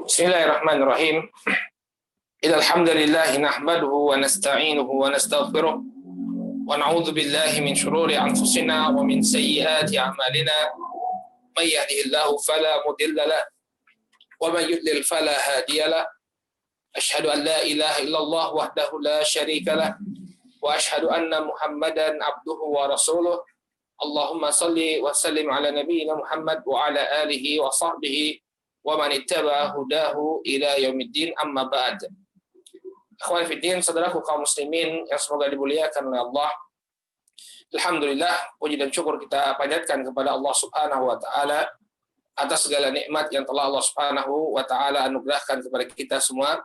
Bismillahirrahmanirrahim. Innal hamdalillah nahmaduhu wa nasta'inuhu wa nastaghfiruh wa na'udzu billahi min shururi anfusina wa min sayyiati a'malina. May yahdihillahu fala mudilla lahu wa may yudlil fala hadiya lahu. Asyhadu an la ilaha illallah wahdahu la syarika lahu wa asyhadu anna Muhammadan abduhu wa rasuluh. Allahumma salli wa sallim ala nabiyyina Muhammad wa ala alihi wa sahbihi wa man ittaba hudahu ila yaumiddin, amma ba'd. Ikhwan fillah, saudaraku kaum muslimin yang semoga dimuliakan oleh Allah. Alhamdulillah, puji dan syukur kita panjatkan kepada Allah Subhanahu wa taala atas segala nikmat yang telah Allah Subhanahu wa taala anugerahkan kepada kita semua,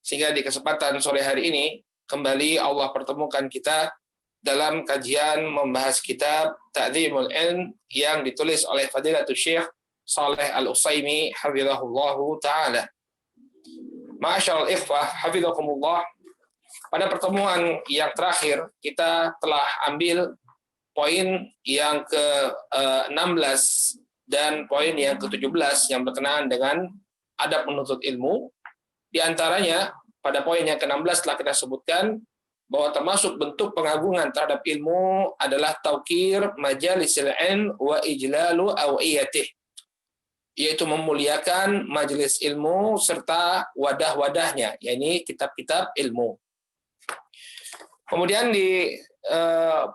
sehingga di kesempatan sore hari ini kembali Allah pertemukan kita dalam kajian membahas kitab Ta'dzimul Ilm yang ditulis oleh Fadilatul Syekh Shalih Al-Utsaimin hafizahullahu taala. Ma'asyiral ikhwah hafizakumullah. Pada pertemuan yang terakhir kita telah ambil poin yang ke-16 dan poin yang ke-17 yang berkenaan dengan adab menuntut ilmu. Di antaranya pada poin yang ke-16 telah kita sebutkan bahwa termasuk bentuk pengagungan terhadap ilmu adalah taukir majalisil ilm wa ijlalu awiyatih, yaitu memuliakan majelis ilmu serta wadah-wadahnya, yakni kitab-kitab ilmu. Kemudian di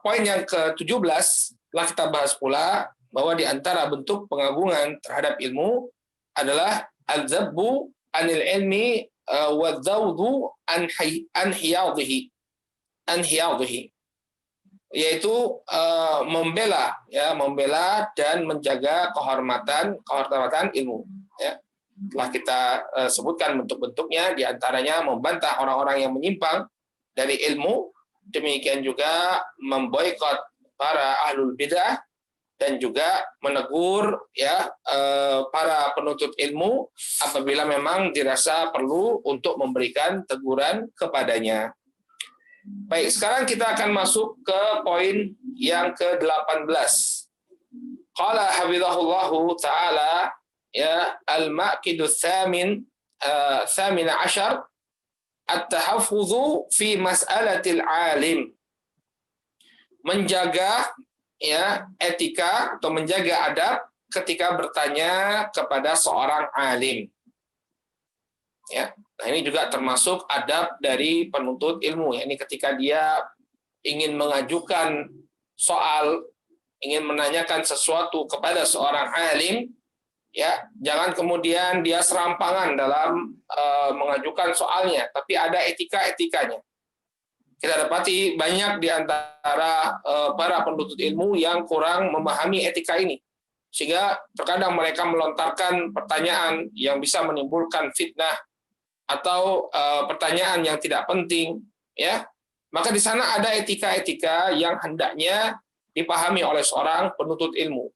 poin yang ke-17 telah kita bahas pula bahwa di antara bentuk pengagungan terhadap ilmu adalah al-zabbu anil ilmi wa dzawdu an hiyadhihi, yaitu membela dan menjaga kehormatan ilmu, ya. Telah kita sebutkan bentuk-bentuknya, di antaranya membantah orang-orang yang menyimpang dari ilmu, demikian juga memboikot para ahlul bidah, dan juga menegur para penuntut ilmu apabila memang dirasa perlu untuk memberikan teguran kepadanya. Baik, sekarang kita akan masuk ke poin yang ke-18. Qala hafizahullahu ta'ala, ya, al-maqidus thamin ashar at-tahaffuzu fi mas'alatil alim. Menjaga etika atau menjaga adab ketika bertanya kepada seorang alim. Ya. Nah, ini juga termasuk adab dari penuntut ilmu, yakni ketika dia ingin mengajukan soal, ingin menanyakan sesuatu kepada seorang alim, ya, jangan kemudian dia serampangan dalam mengajukan soalnya, tapi ada etika-etikanya. Kita dapati banyak di antara para penuntut ilmu yang kurang memahami etika ini, sehingga terkadang mereka melontarkan pertanyaan yang bisa menimbulkan fitnah atau pertanyaan yang tidak penting, ya. Maka di sana ada etika-etika yang hendaknya dipahami oleh seorang penuntut ilmu.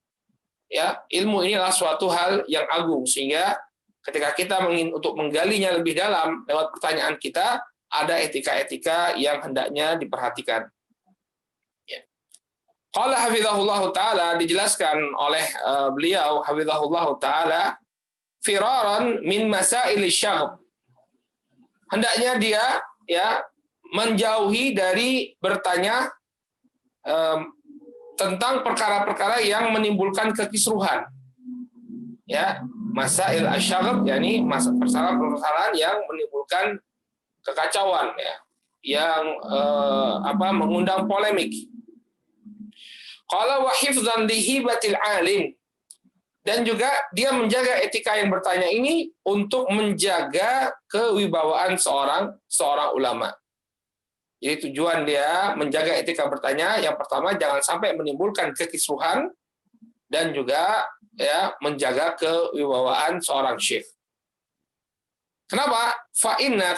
Ya, ilmu inilah suatu hal yang agung, sehingga ketika kita untuk menggalinya lebih dalam lewat pertanyaan kita, ada etika-etika yang hendaknya diperhatikan. Ya. Qala hafizahullahu taala, dijelaskan oleh beliau hafizahullahu taala, firaran min masail syagh. Hendaknya dia menjauhi dari bertanya tentang perkara-perkara yang menimbulkan kekisruhan. Ya, masail asy-syagh, yakni permasalahan yang menimbulkan kekacauan, ya, yang mengundang polemik. Qala wa hifdzan li hibatil alim. Dan juga dia menjaga etika yang bertanya ini untuk menjaga kewibawaan seorang ulama. Jadi tujuan dia menjaga etika bertanya, yang pertama jangan sampai menimbulkan kekisruhan, dan juga menjaga kewibawaan seorang syekh. Kenapa?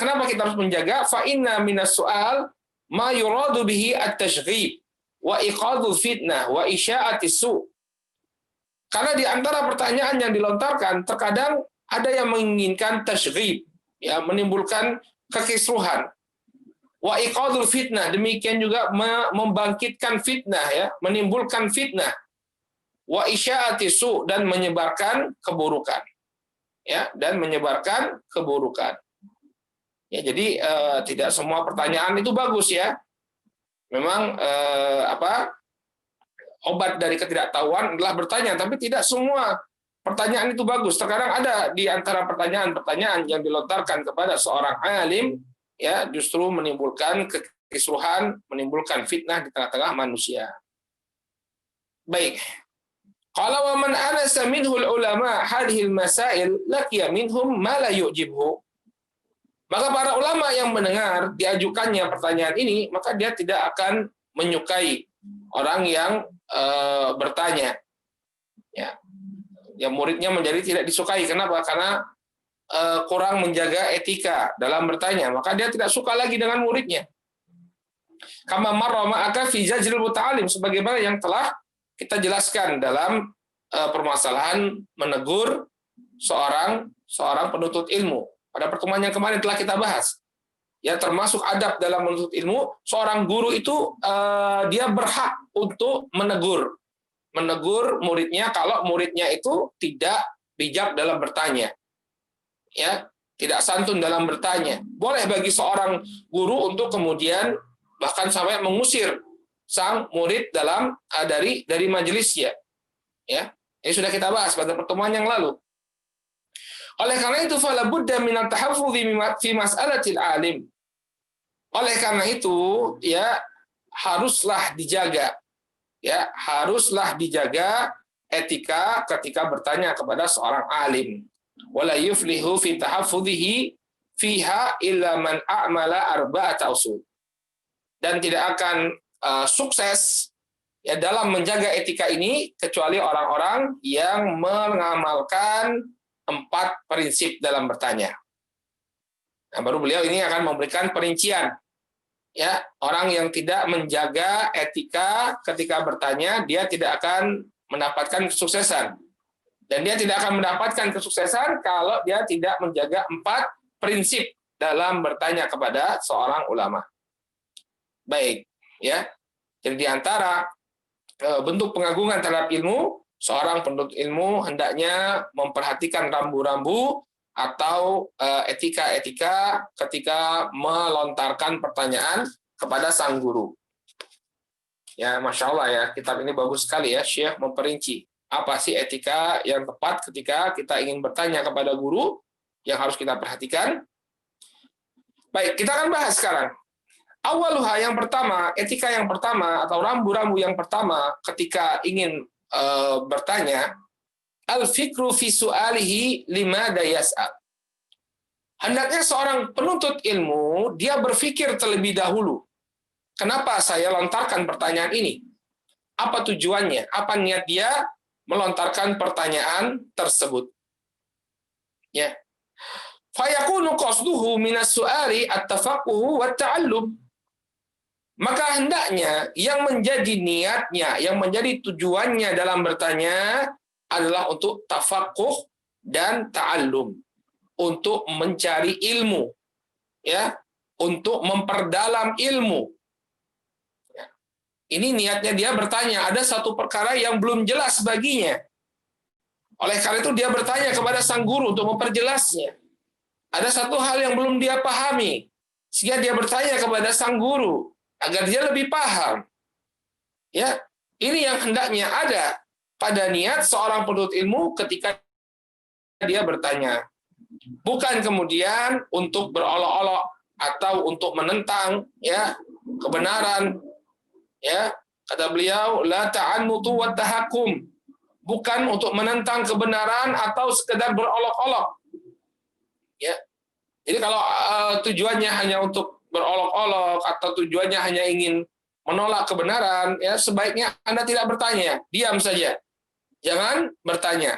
Kenapa kita harus menjaga? Fa'inna minas soal ma yuradu bihi at-tashghib wa iqadul fitnah wa isya'ati su. Karena di antara pertanyaan yang dilontarkan terkadang ada yang menginginkan tashghib, ya, menimbulkan kekisruhan. Wa iqadul fitnah, demikian juga membangkitkan fitnah, ya, menimbulkan fitnah. Wa isya'ati su, dan menyebarkan keburukan. Ya, dan menyebarkan keburukan. Ya, jadi tidak semua pertanyaan itu bagus, ya. Memang obat dari ketidaktahuan adalah bertanya, tapi tidak semua pertanyaan itu bagus. Terkadang ada di antara pertanyaan-pertanyaan yang dilontarkan kepada seorang alim, ya, justru menimbulkan kekisruhan, menimbulkan fitnah di tengah-tengah manusia. Baik. Qala wa man anasa minhu ulama hadhil masail laqiya minhum ma la yu'jibhu. Maka para ulama yang mendengar diajukannya pertanyaan ini, maka dia tidak akan menyukai orang yang bertanya. Ya. Yang muridnya menjadi tidak disukai. Kenapa? Karena kurang menjaga etika dalam bertanya, maka dia tidak suka lagi dengan muridnya. Kama marra ma'aka fi zajril muta'alim, sebagaimana yang telah kita jelaskan dalam permasalahan menegur seorang penuntut ilmu. Pada pertemuan yang kemarin telah kita bahas. Ya, termasuk adab dalam menuntut ilmu, seorang guru itu dia berhak untuk menegur muridnya kalau muridnya itu tidak bijak dalam bertanya. Ya, tidak santun dalam bertanya. Boleh bagi seorang guru untuk kemudian bahkan sampai mengusir sang murid dari majelisnya. Ya, ini sudah kita bahas pada pertemuan yang lalu. Oleh karena itu, fala budda min at-tahaffudhi fi mas'alatil alim. Oleh karena itu, ya, haruslah dijaga etika ketika bertanya kepada seorang alim. Wala yuflihu fi tahaffudhihi fiha illa man a'mala arba'ata usul. Dan tidak akan sukses, ya, dalam menjaga etika ini kecuali orang-orang yang mengamalkan 4 prinsip dalam bertanya. Nah, baru beliau ini akan memberikan perincian. Ya, orang yang tidak menjaga etika ketika bertanya, dia tidak akan mendapatkan kesuksesan. Dan dia tidak akan mendapatkan kesuksesan kalau dia tidak menjaga 4 prinsip dalam bertanya kepada seorang ulama. Baik, ya. Jadi di antara bentuk pengagungan terhadap ilmu, seorang penuntut ilmu hendaknya memperhatikan rambu-rambu atau etika-etika ketika melontarkan pertanyaan kepada sang guru. Ya, Masya Allah, ya, kitab ini bagus sekali, ya, Syekh memperinci apa sih etika yang tepat ketika kita ingin bertanya kepada guru yang harus kita perhatikan. Baik, kita akan bahas sekarang. Awaluha, yang pertama, etika yang pertama atau rambu-rambu yang pertama ketika ingin bertanya, al-fikru fi su'alihi limada yas'al. Hendaknya seorang penuntut ilmu, dia berpikir terlebih dahulu. Kenapa saya lontarkan pertanyaan ini? Apa tujuannya? Apa niat dia melontarkan pertanyaan tersebut? Ya. Fayakunu qasduhu minas su'ali at-tafaqquhu wa ta'allum. Maka hendaknya yang menjadi niatnya, yang menjadi tujuannya dalam bertanya adalah untuk tafaqquh dan ta'allum, untuk mencari ilmu, ya, untuk memperdalam ilmu. Ya. Ini niatnya dia bertanya, ada satu perkara yang belum jelas baginya. Oleh karena itu dia bertanya kepada sang guru untuk memperjelasnya. Ada satu hal yang belum dia pahami, sehingga dia bertanya kepada sang guru agar dia lebih paham. Ya, ini yang hendaknya ada pada niat seorang penuntut ilmu ketika dia bertanya. Bukan kemudian untuk berolok-olok atau untuk menentang, ya, kebenaran. Ya, kata beliau, la ta'annutu wa tahakkum. Bukan untuk menentang kebenaran atau sekedar berolok-olok. Ya. Jadi kalau tujuannya hanya untuk berolok-olok atau tujuannya hanya ingin menolak kebenaran, ya, sebaiknya Anda tidak bertanya, diam saja. Jangan bertanya.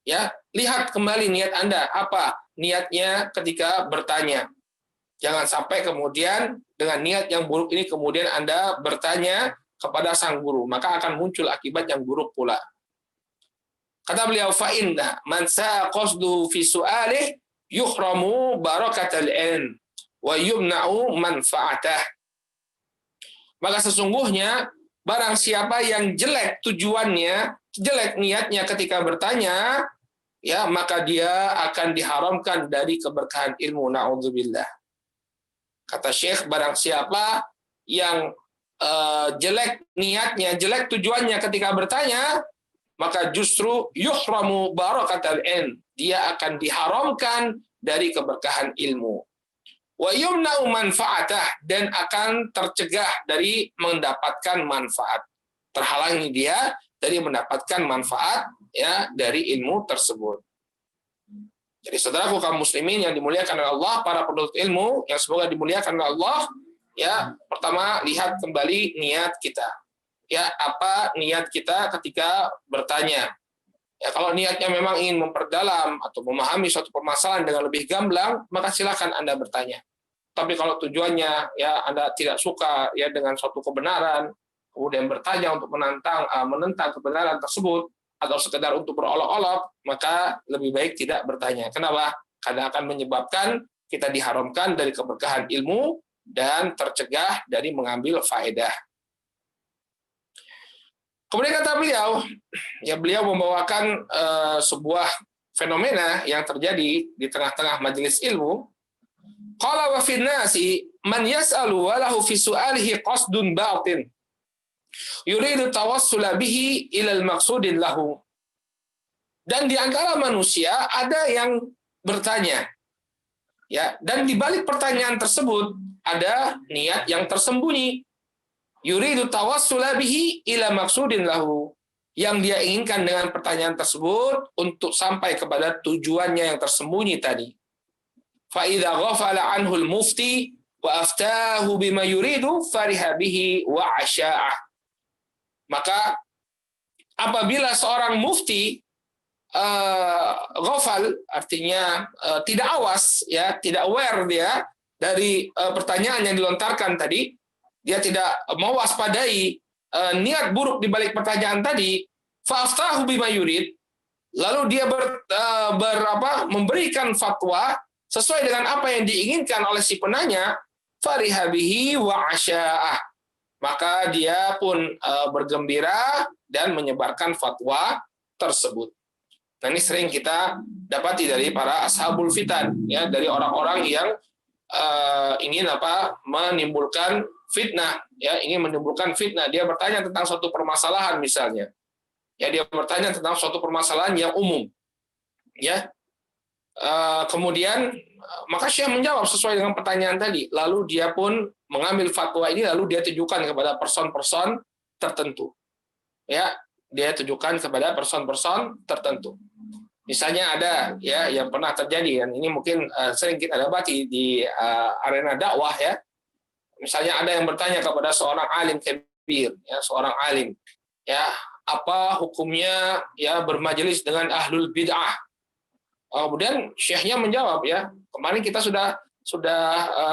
Ya, lihat kembali niat Anda, apa niatnya ketika bertanya. Jangan sampai kemudian dengan niat yang buruk ini kemudian Anda bertanya kepada sang guru, maka akan muncul akibat yang buruk pula. Kata beliau, fa inna man sa'a qasduhu fi su'alih yuhramu barakatal ilm wa yumna'u manfaatah. Maka sesungguhnya barang siapa yang jelek tujuannya, jelek niatnya ketika bertanya, ya maka dia akan diharamkan dari keberkahan ilmu. Na'udzubillah. Kata Syekh, barang siapa yang jelek niatnya, jelek tujuannya ketika bertanya, maka justru yuhramu barakatal ilm. Dia akan diharamkan dari keberkahan ilmu. Wa yumna'u manfaatah, dan akan tercegah dari mendapatkan manfaat. Terhalangi dia dari mendapatkan manfaat ya dari ilmu tersebut. Jadi saudaraku kaum muslimin yang dimuliakan oleh Allah, para penuntut ilmu yang semoga dimuliakan oleh Allah, ya pertama lihat kembali niat kita. Ya, apa niat kita ketika bertanya? Ya, kalau niatnya memang ingin memperdalam atau memahami suatu permasalahan dengan lebih gamblang, maka silakan Anda bertanya. Tapi kalau tujuannya ya Anda tidak suka ya dengan suatu kebenaran, kemudian bertanya untuk menentang kebenaran tersebut, atau sekedar untuk berolok-olok, maka lebih baik tidak bertanya. Kenapa? Karena akan menyebabkan kita diharamkan dari keberkahan ilmu dan tercegah dari mengambil faedah. Kemudian kata beliau, ya beliau membawakan sebuah fenomena yang terjadi di tengah-tengah majelis ilmu. Qala wa fin nasi man yas'alu wa lahu fi su'alihi qasdun batin yuridu tawassula bihi ilal maqsudin lahu. Dan di antara manusia ada yang bertanya. Ya, dan di balik pertanyaan tersebut ada niat yang tersembunyi. Yuridu tawassula bihi ila maqsudin lahu. Yang dia inginkan dengan pertanyaan tersebut untuk sampai kepada tujuannya yang tersembunyi tadi. Fa idza ghafala anhu al-mufti wa aftahu bima yuridu fariha bihi wa asya'ah. Maka apabila seorang mufti ghafal, artinya tidak awas, ya tidak aware dia dari pertanyaan yang dilontarkan tadi, dia tidak mewaspadai niat buruk di balik pertanyaan tadi, fa'aftahu bima yurid, lalu dia memberikan fatwa sesuai dengan apa yang diinginkan oleh si penanya, fariha bihi wa asya'ah. Maka dia pun bergembira dan menyebarkan fatwa tersebut. Nah, ini sering kita dapati dari para ashabul fitan, ya, dari orang-orang yang ingin menimbulkan fitnah, ya, ingin menimbulkan fitnah. Dia bertanya tentang suatu permasalahan misalnya, ya, dia bertanya tentang suatu permasalahan yang umum, ya. Kemudian maka Syekh menjawab sesuai dengan pertanyaan tadi. Lalu dia pun mengambil fatwa ini, lalu dia tujukan kepada person-person tertentu. Ya, dia tujukan kepada person-person tertentu. Misalnya ada ya yang pernah terjadi, dan ini mungkin sering kita dapati di arena dakwah, ya. Misalnya ada yang bertanya kepada seorang alim kabir, ya, seorang alim, ya, apa hukumnya ya bermajelis dengan ahlul bid'ah? Kemudian syekhnya menjawab, ya, kemarin kita sudah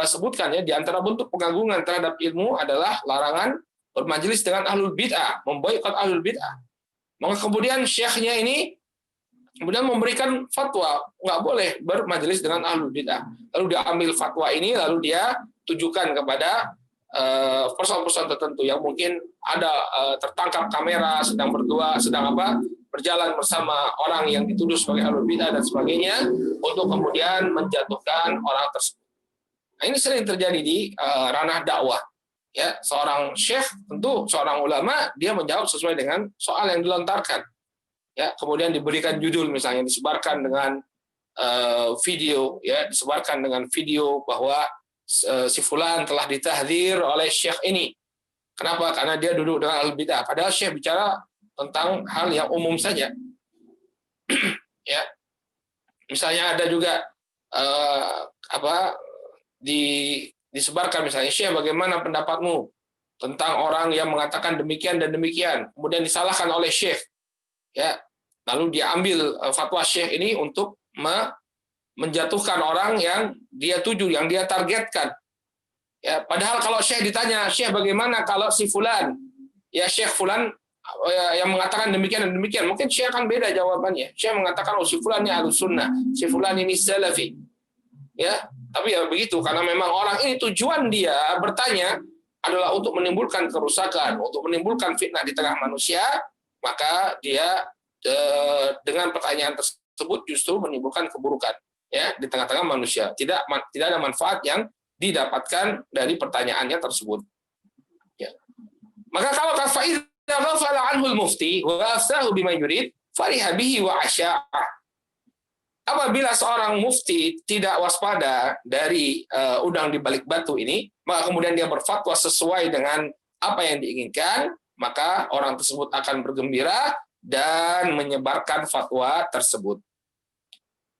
sebutkan, ya, di antara bentuk pengagungan terhadap ilmu adalah larangan bermajelis dengan ahlul bid'ah, memboikot ahlul bid'ah. Maka kemudian syekhnya ini kemudian memberikan fatwa nggak boleh bermajelis dengan ahlul bid'ah. Lalu dia ambil fatwa ini, lalu dia tujukan kepada person-person tertentu yang mungkin ada tertangkap kamera sedang berdua, berjalan bersama orang yang dituduh sebagai ahlul bid'ah dan sebagainya, untuk kemudian menjatuhkan orang tersebut. Nah, ini sering terjadi di ranah dakwah. Ya, seorang syekh, tentu seorang ulama, dia menjawab sesuai dengan soal yang dilontarkan. Ya, kemudian diberikan judul, misalnya disebarkan dengan video, ya, disebarkan dengan video bahwa si fulan telah ditahdzir oleh syekh ini. Kenapa? Karena dia duduk dengan ahlul bid'ah. Padahal syekh bicara tentang hal yang umum saja. Ya, misalnya ada juga disebarkan misalnya, Syekh, bagaimana pendapatmu tentang orang yang mengatakan demikian dan demikian, kemudian disalahkan oleh Syekh, ya, lalu dia ambil fatwa Syekh ini untuk menjatuhkan orang yang dia tuju, yang dia targetkan. Ya, padahal kalau Syekh ditanya, Syekh bagaimana kalau si fulan, ya Syekh fulan yang mengatakan demikian dan demikian, mungkin Syekh akan beda jawabannya. Syekh mengatakan, oh si fulan ini Ahlus Sunnah, si fulan ini Salafi. Ya, tapi ya begitu, karena memang orang ini tujuan dia bertanya adalah untuk menimbulkan kerusakan, untuk menimbulkan fitnah di tengah manusia, maka dia dengan pertanyaan tersebut justru menimbulkan keburukan ya di tengah-tengah manusia. Tidak ada manfaat yang didapatkan dari pertanyaannya tersebut. Ya. Maka kalau fa'idza ghafala anhu al-mufti wa afsahu bima yurid fariha bihi wa asya'a. Apabila seorang mufti tidak waspada dari udang di balik batu ini, maka kemudian dia berfatwa sesuai dengan apa yang diinginkan, maka orang tersebut akan bergembira dan menyebarkan fatwa tersebut.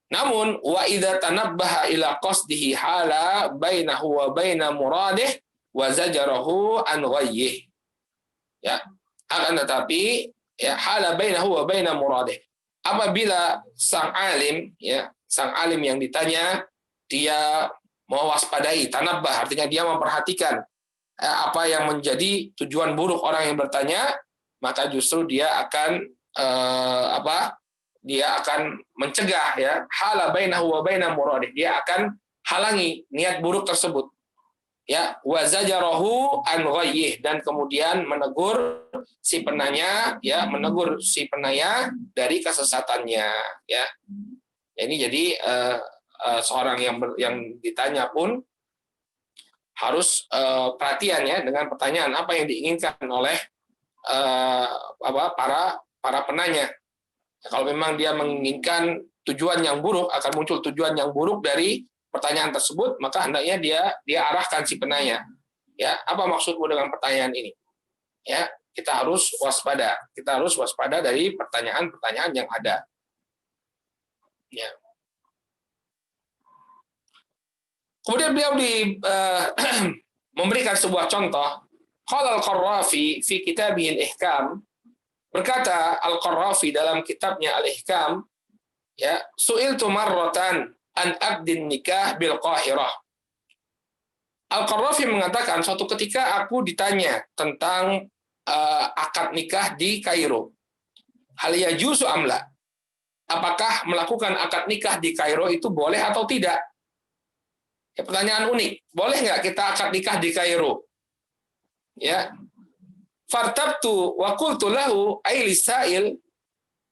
Namun wa idza tanabbaha ila qasdihi hala bainahu wa baina muradih wa zajarahu an ghayyih. Ya, akan tetapi ya hala bainahu wa baina muradih. Apabila sang alim yang ditanya dia mewaspadai, tanabbah artinya dia memperhatikan apa yang menjadi tujuan buruk orang yang bertanya, maka justru dia akan dia akan mencegah ya hala bainahu wa baina muradih, dia akan halangi niat buruk tersebut ya wa zajarahu an ghayyih, dan kemudian menegur si penanya dari kesesatannya ya. Ini jadi seorang yang ditanya pun harus perhatian ya dengan pertanyaan apa yang diinginkan oleh para penanya. Kalau memang dia menginginkan tujuan yang buruk, akan muncul tujuan yang buruk dari pertanyaan tersebut, maka hendaknya dia arahkan si penanya. Ya, apa maksudmu dengan pertanyaan ini? Ya, kita harus waspada. Kita harus waspada dari pertanyaan-pertanyaan yang ada. Ya. Kemudian beliau memberikan sebuah contoh. Qala al-Qarrafi fi kitabih al-Ihkam. Berkata Al-Qarrafi dalam kitabnya Al-Ihkam, ya, su'iltu marratan an aqdin nikah bil Qahirah. Al-Qarrafi mengatakan suatu ketika aku ditanya tentang akad nikah di Kairo. Hal yajuzu amla? Apakah melakukan akad nikah di Kairo itu boleh atau tidak? Ya, pertanyaan unik. Boleh nggak kita akad nikah di Kairo? Ya. Fartabtu wa qultu lahu ay lisail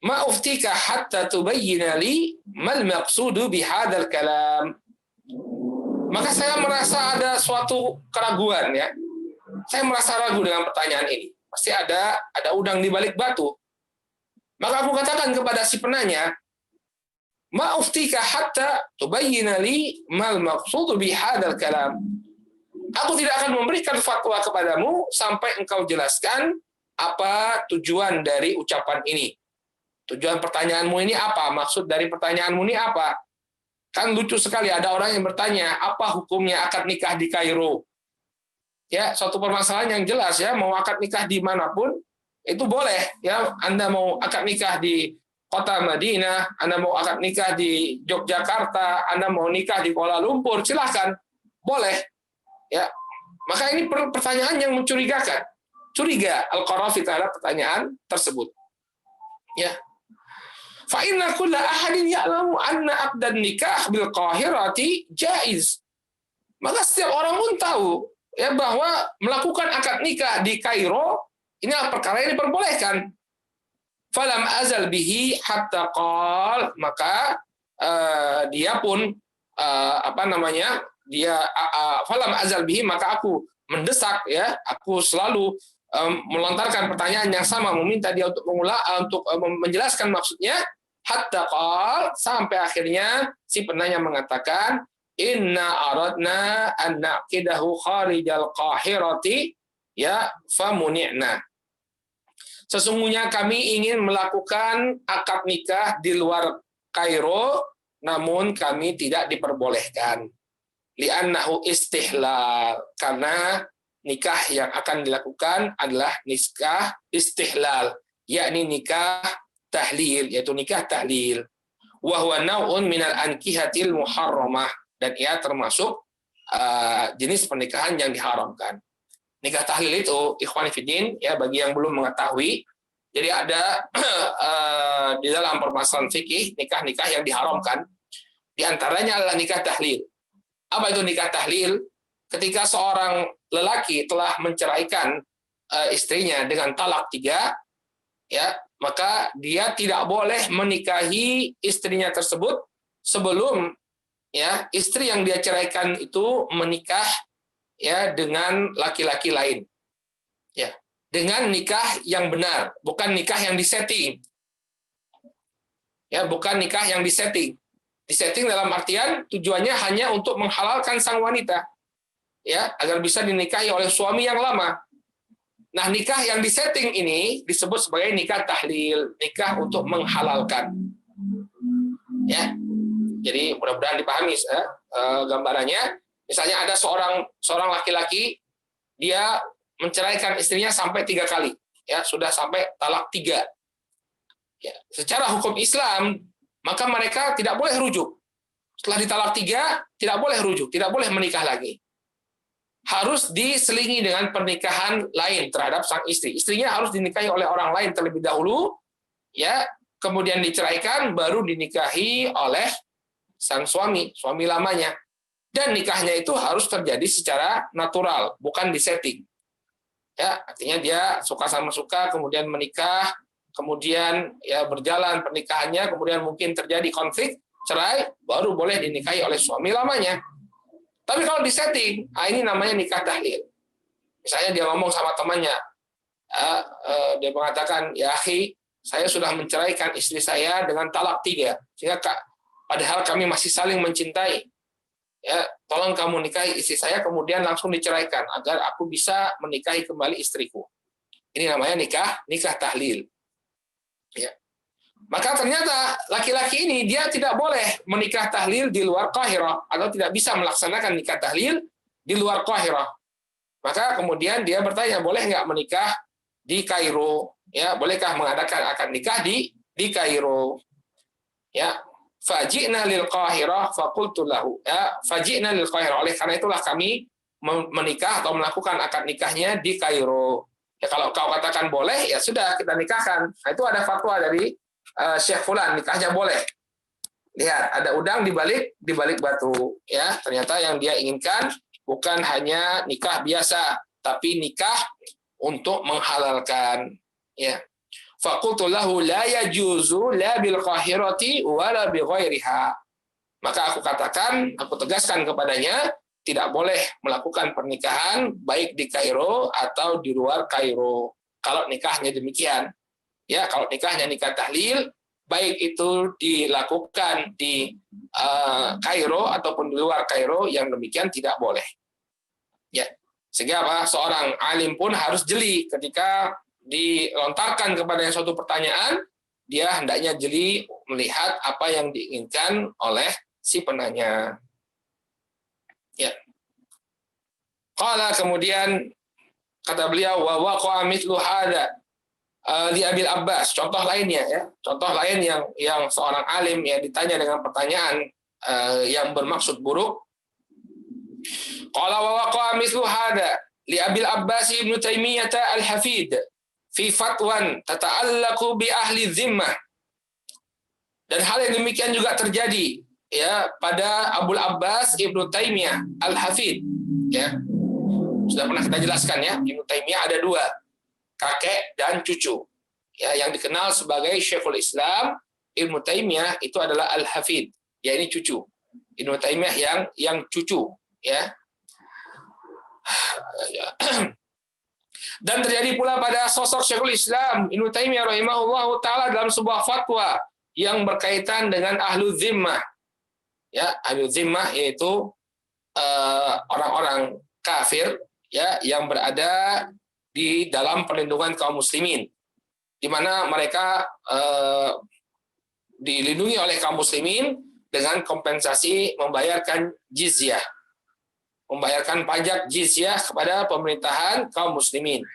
ma uftika hatta tubayyina li mal maqsudu bihadzal kalam. Maka saya merasa ada suatu keraguan ya. Saya merasa ragu dengan pertanyaan ini. Pasti ada udang di balik batu. Maka aku katakan kepada si penanya, ma uftika hatta tubayyina li mal maqsudu bihadzal kalam. Aku tidak akan memberikan fatwa kepadamu sampai engkau jelaskan apa tujuan dari ucapan ini. Tujuan pertanyaanmu ini apa? Maksud dari pertanyaanmu ini apa? Kan lucu sekali ada orang yang bertanya, apa hukumnya akad nikah di Kairo? Ya, suatu permasalahan yang jelas ya, mau akad nikah di manapun itu boleh ya. Anda mau akad nikah di kota Madinah, Anda mau akad nikah di Yogyakarta, Anda mau nikah di Kuala Lumpur, silahkan. Boleh. Ya, maka ini pertanyaan yang mencurigakan. Curiga Al-Qarrafi terhadap pertanyaan tersebut. Ya. Fa inna kulla ahadin ya'lamu anna aqdan nikah bil Qahirati jaiz. Maka setiap orang pun tahu ya bahwa melakukan akad nikah di Kairo ini adalah perkara yang diperbolehkan. Falam azal bihi hatta qal, maka dia pun dia falam azal bihi, maka aku mendesak ya, aku selalu melontarkan pertanyaan yang sama, meminta dia untuk menjelaskan maksudnya, hatta qal, sampai akhirnya si penanya mengatakan, inna aradna an naqidahu kharijal Qahirati ya famuni'na. Sesungguhnya kami ingin melakukan akad nikah di luar Kairo, namun kami tidak diperbolehkan. Li'annahu istihlal, karena nikah yang akan dilakukan adalah nikah istihlal, yakni nikah tahlil, yaitu nikah tahlil. wa huwa naw'un minal ankihatil muharramah, dan ia termasuk jenis pernikahan yang diharamkan. Nikah tahlil itu, ikhwan fillah, ya bagi yang belum mengetahui, jadi ada di dalam permasalahan fikih nikah-nikah yang diharamkan. Di antaranya adalah nikah tahlil. Apa itu nikah tahlil? Ketika seorang lelaki telah menceraikan istrinya dengan talak 3, ya, maka dia tidak boleh menikahi istrinya tersebut sebelum ya istri yang dia ceraikan itu menikah ya dengan laki-laki lain, ya, dengan nikah yang benar, bukan nikah yang disetting, ya, bukan nikah yang disetting. Disetting dalam artian tujuannya hanya untuk menghalalkan sang wanita, ya, agar bisa dinikahi oleh suami yang lama. Nah, nikah yang disetting ini disebut sebagai nikah tahlil, nikah untuk menghalalkan, ya. Jadi mudah-mudahan dipahami gambarannya. Misalnya ada seorang laki-laki, dia menceraikan istrinya sampai 3 kali, ya, sudah sampai talak 3. Ya, secara hukum Islam, maka mereka tidak boleh rujuk. Setelah ditalak 3, tidak boleh rujuk, tidak boleh menikah lagi. Harus diselingi dengan pernikahan lain terhadap sang istri. Istrinya harus dinikahi oleh orang lain terlebih dahulu, ya, kemudian diceraikan, baru dinikahi oleh sang suami lamanya. Dan nikahnya itu harus terjadi secara natural, bukan disetting. Ya, artinya dia suka sama suka, kemudian menikah, kemudian ya berjalan pernikahannya, kemudian mungkin terjadi konflik, cerai, baru boleh dinikahi oleh suami lamanya. Tapi kalau disetting, ini namanya nikah tahlil. Misalnya dia ngomong sama temannya, dia mengatakan, ya akhi, saya sudah menceraikan istri saya dengan talak 3, sehingga padahal kami masih saling mencintai. Ya, tolong kamu nikahi istri saya, kemudian langsung diceraikan agar aku bisa menikahi kembali istriku. Ini namanya nikah tahlil. Ya. Maka ternyata laki-laki ini dia tidak boleh menikah tahlil di luar Qahirah, atau tidak bisa melaksanakan nikah tahlil di luar Qahirah. Maka kemudian dia bertanya, boleh nggak menikah di Kairo? Ya, bolehkah mengadakan akad nikah di Kairo? Ya. Faji'na lil Qahirah faqultu lahu, ya, faji'na lil Qahirah, oleh karena itulah kami menikah atau melakukan akad nikahnya di Kairo. Ya, kalau kau katakan boleh, ya sudah, kita nikahkan. Nah, itu ada fatwa dari Syekh Fulan, nikahnya boleh. Lihat, ada udang di balik batu, ya. Ternyata yang dia inginkan bukan hanya nikah biasa, tapi nikah untuk menghalalkan, ya. Faqultu lahu la yajuzu la bil qahirati wala bi ghairiha. Maka aku tegaskan kepadanya, tidak boleh melakukan pernikahan baik di Kairo atau di luar Kairo. Kalau nikahnya demikian, ya, kalau nikahnya nikah tahlil, baik itu dilakukan di Kairo ataupun di luar Kairo, yang demikian tidak boleh. Ya, sehingga apa? Seorang alim pun harus jeli ketika dilontarkan kepada suatu pertanyaan, dia hendaknya jeli melihat apa yang diinginkan oleh si penanya. Ya. Qala, kemudian kata beliau, wa waqa'a mithlu hadza li Abil Abbas. Contoh lainnya, ya. Contoh lain yang seorang alim ya ditanya dengan pertanyaan yang bermaksud buruk. Qala wa waqa'a mithlu hadza li Abil Abbas Ibnu Taimiyah al-Hafid fi fatwan tata'allaqu bi ahli zimmah. Dan hal yang demikian juga terjadi ya pada Abul Abbas Ibnu Taimiyah Al-Hafid, ya. Sudah pernah kita jelaskan, ya, Ibnu Taimiyah ada 2, kakek dan cucu. Ya, yang dikenal sebagai Syekhul Islam Ibnu Taimiyah itu adalah Al-Hafid, ya, ini cucu. Ibnu Taimiyah yang cucu, ya. Dan terjadi pula pada sosok Syekhul Islam Ibnu Taimiyah rahimahullahu taala dalam sebuah fatwa yang berkaitan dengan ahlu zimmah. Ya, ahlu zimmah yaitu orang-orang kafir, ya, yang berada di dalam perlindungan kaum muslimin, di mana mereka dilindungi oleh kaum muslimin dengan kompensasi membayarkan jizyah, membayarkan pajak jizyah kepada pemerintahan kaum muslimin.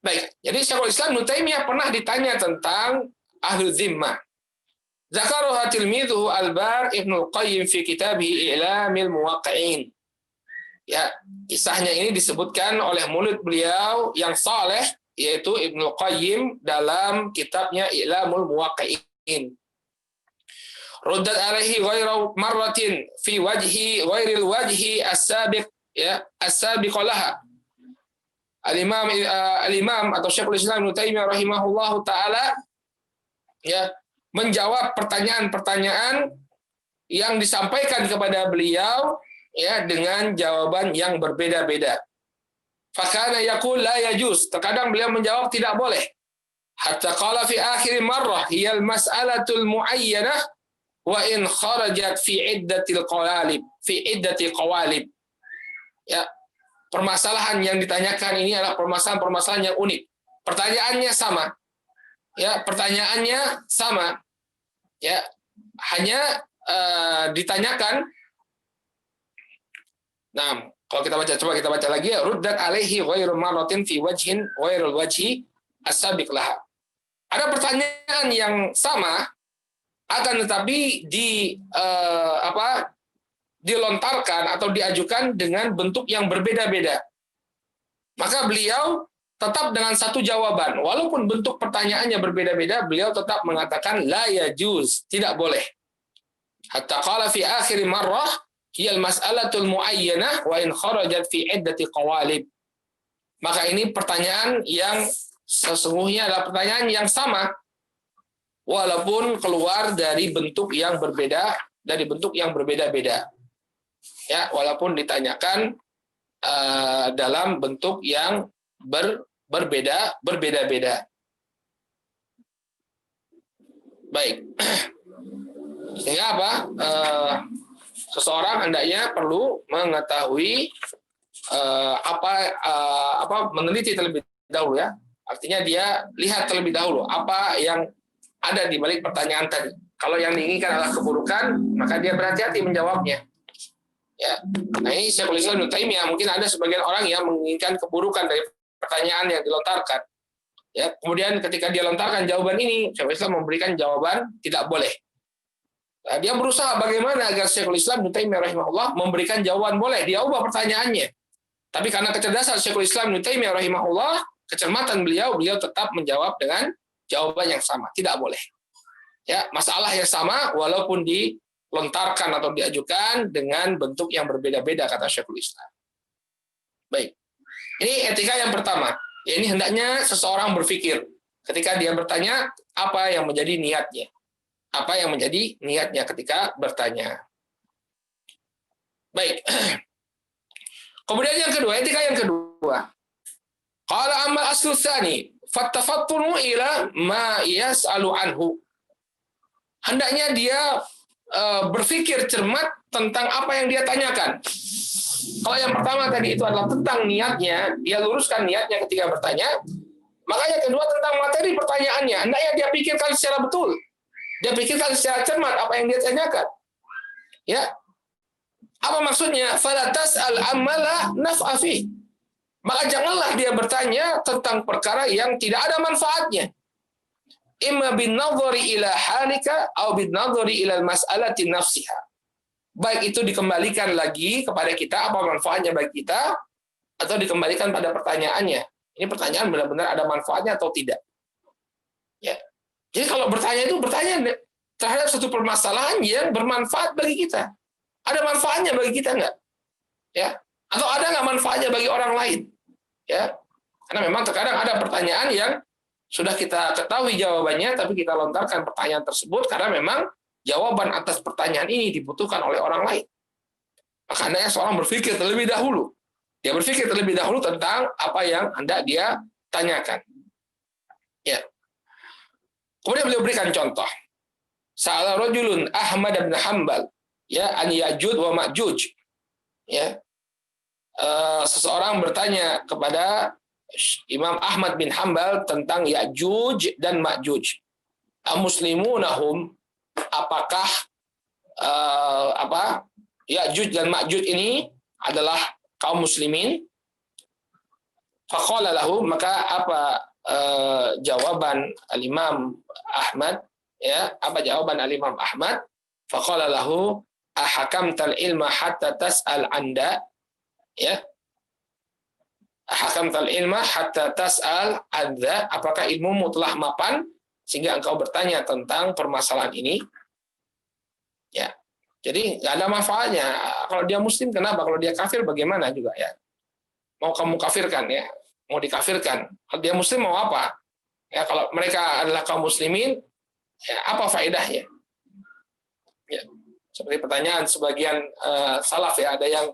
Baik, jadi Syekhul Islam Ibnu Taimiyah pernah ditanya tentang ahlu zimmah. Zakaruha tilmidhuhu Al-Bar Ibnu Qayyim fi kitabih I'lamil Muwaqqi'in. Ya, kisahnya ini disebutkan oleh murid beliau yang saleh yaitu Ibnu Qayyim dalam kitabnya I'lamul Muwaqqi'in. Ruddat alaihi ghairu marratin fi wajhi ghairil wajhi as-sabiq, ya, as-sabiq laha. Al-Imam atau Syekhul Islam Ibnu Taimiyah rahimahullahu taala ya menjawab pertanyaan-pertanyaan yang disampaikan kepada beliau ya dengan jawaban yang berbeda-beda. Fakana yaqul la yajuz, terkadang beliau menjawab tidak boleh. Hatta qala fi akhir marrah hiya al-mas'alatul muayyanah wa in kharajat fi iddatil qawalib. Ya, permasalahan yang ditanyakan ini adalah permasalahan yang unik. Pertanyaannya sama. Ya, pertanyaannya sama. Ya, hanya ditanyakan. Nah, kalau kita baca, coba kita baca lagi ya. Ruddat alaihi ghairu marratin fi wajhin ghairul wajhi as-sabiq laha. Ada pertanyaan yang sama akan tetapi dilontarkan atau diajukan dengan bentuk yang berbeda-beda. Maka beliau tetap dengan satu jawaban. Walaupun bentuk pertanyaannya berbeda-beda, beliau tetap mengatakan la yajuz, tidak boleh. Hatta qala fi akhir marrah hiya al-mas'alatul muayyanah wa in kharajat fi iddati qawalib. Maka ini pertanyaan yang sesungguhnya adalah pertanyaan yang sama walaupun keluar dari bentuk yang berbeda, dari bentuk yang berbeda-beda. Ya, walaupun ditanyakan dalam bentuk yang berbeda-beda. Baik. Sehingga apa? Seseorang hendaknya perlu mengetahui meneliti terlebih dahulu ya. Artinya dia lihat terlebih dahulu apa yang ada di balik pertanyaan tadi. Kalau yang diinginkan adalah keburukan, maka dia berhati-hati menjawabnya. Ya. Nah, ini Syekhul Islam Ibnu Taimiyah, mungkin ada sebagian orang yang menginginkan keburukan dari pertanyaan yang dilontarkan. Ya, kemudian ketika dia lontarkan jawaban ini, Syekhul Islam memberikan jawaban tidak boleh. Nah, dia berusaha bagaimana agar Syekhul Islam Ibnu Taimiyah rahimahullah memberikan jawaban boleh, dia ubah pertanyaannya. Tapi karena kecerdasan Syekhul Islam Ibnu Taimiyah rahimahullah, kecermatan beliau tetap menjawab dengan jawaban yang sama, tidak boleh. Ya, masalah yang sama walaupun dilontarkan atau diajukan dengan bentuk yang berbeda-beda kata Syekhul Islam. Baik. Ini etika yang pertama. Ya, ini hendaknya seseorang berpikir ketika dia bertanya apa yang menjadi niatnya. Apa yang menjadi niatnya ketika bertanya. Baik. Kemudian yang kedua, etika yang kedua. Qala amal aslu tsani fattafattunu ila ma yas'alu anhu. Hendaknya dia berpikir cermat tentang apa yang dia tanyakan. Kalau yang pertama tadi itu adalah tentang niatnya, dia luruskan niatnya ketika bertanya. Maka yang kedua tentang materi pertanyaannya, hendaknya dia pikirkan secara betul. Dia pikirkan secara cermat apa yang dia tanyakan. Ya. Apa maksudnya? Fala tas'al amala naf'a fi. Maka janganlah dia bertanya tentang perkara yang tidak ada manfaatnya. Imma bin nadhari ila halika atau bin nadhari ila mas'alati nafsiha. Baik itu dikembalikan lagi kepada kita apa manfaatnya bagi kita atau dikembalikan pada pertanyaannya. Ini pertanyaan benar-benar ada manfaatnya atau tidak. Ya. Jadi kalau bertanya itu bertanya terhadap satu permasalahan yang bermanfaat bagi kita. Ada manfaatnya bagi kita enggak? Ya. Atau ada nggak manfaatnya bagi orang lain? Ya. Karena memang terkadang ada pertanyaan yang sudah kita ketahui jawabannya, tapi kita lontarkan pertanyaan tersebut karena memang jawaban atas pertanyaan ini dibutuhkan oleh orang lain. Makanya seorang berpikir terlebih dahulu. Dia berpikir terlebih dahulu tentang apa yang hendak dia tanyakan. Ya. Kemudian beliau berikan contoh. Sa'ala rajulun Ahmad bin Hanbal, ya, an Ya'juj wa Ma'juj. Ya. Seseorang bertanya kepada Imam Ahmad bin Hanbal tentang Ya'juj dan Ma'juj. Muslimunahum, apakah Ya'juj dan Ma'juj ini adalah kaum muslimin? Faqala lahu, maka apa jawaban Al-Imam Ahmad, Ya, apa jawaban Al-Imam Ahmad? Faqala lahu ahakamtal ilma hatta tas'al anda, ya. Ahakamtal ilma hatta tas'al anda, apakah ilmumu telah mapan sehingga engkau bertanya tentang permasalahan ini? Ya. Jadi nggak ada manfaatnya. Kalau dia muslim kenapa? Kalau dia kafir bagaimana juga ya? Mau kamu kafirkan ya? Mau dikafirkan. Kalau dia muslim mau apa? Ya, kalau mereka adalah kaum muslimin, ya, apa faedahnya? Ya, seperti pertanyaan sebagian salaf ya, ada yang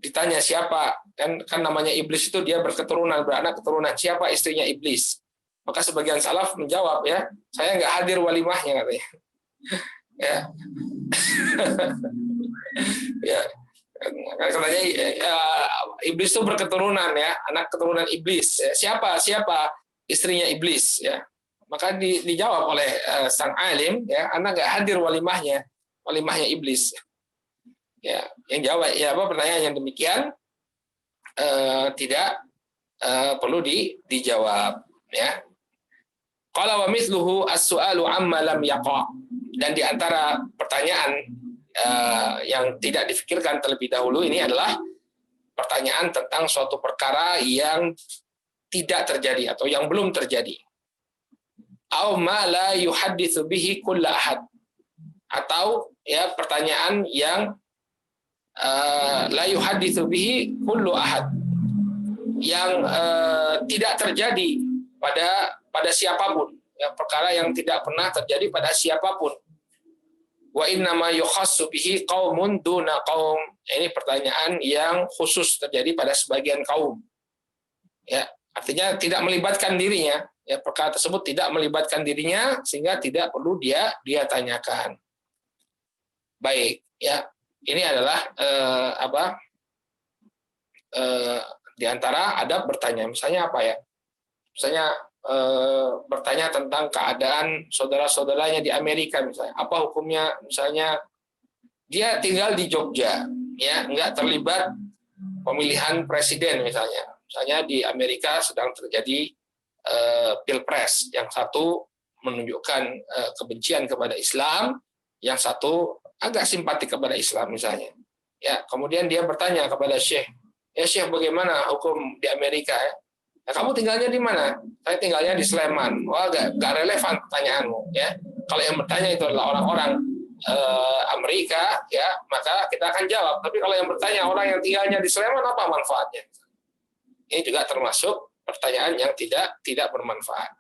ditanya siapa, kan namanya iblis itu dia berketurunan, beranak keturunan, siapa istrinya iblis? Maka sebagian salaf menjawab ya, saya nggak hadir walimahnya katanya. Ya, ya, katanya iblis itu berketurunan ya, anak keturunan iblis. Siapa istrinya iblis ya? Maka dijawab oleh sang alim ya, anak nggak hadir walimahnya iblis. Ya, yang jawab ya apa pertanyaan yang demikian tidak perlu dijawab ya. Qala wa mithluhu as-su'alu amma lam yaqa. Dan di antara pertanyaan yang tidak difikirkan terlebih dahulu ini adalah pertanyaan tentang suatu perkara yang tidak terjadi atau yang belum terjadi. Aw ma la yuhadditsu bihi kullu ahad. Atau ya pertanyaan yang la yuhadditsu bihi kullu ahad. Yang tidak terjadi pada siapapun, ya, perkara yang tidak pernah terjadi pada siapapun. Wa innama yukhassu bihi qaumun duna qaum. Ini pertanyaan yang khusus terjadi pada sebagian kaum. Ya, artinya tidak melibatkan dirinya, ya, perkara tersebut tidak melibatkan dirinya sehingga tidak perlu dia tanyakan. Baik, ya. Ini adalah di antara adab bertanya. Misalnya apa ya? Misalnya bertanya tentang keadaan saudara-saudaranya di Amerika misalnya. Apa hukumnya? Misalnya dia tinggal di Jogja, ya, nggak terlibat pemilihan presiden misalnya. Misalnya di Amerika sedang terjadi pilpres, yang satu menunjukkan kebencian kepada Islam, yang satu agak simpati kepada Islam misalnya. Ya, kemudian dia bertanya kepada Syekh, ya Syekh, bagaimana hukum di Amerika ya? Nah, kamu tinggalnya di mana? Saya tinggalnya di Sleman. Wah, gak relevan pertanyaanmu, ya. Kalau yang bertanya itu adalah orang-orang Amerika, ya, maka kita akan jawab. Tapi kalau yang bertanya orang yang tinggalnya di Sleman, apa manfaatnya? Ini juga termasuk pertanyaan yang tidak bermanfaat.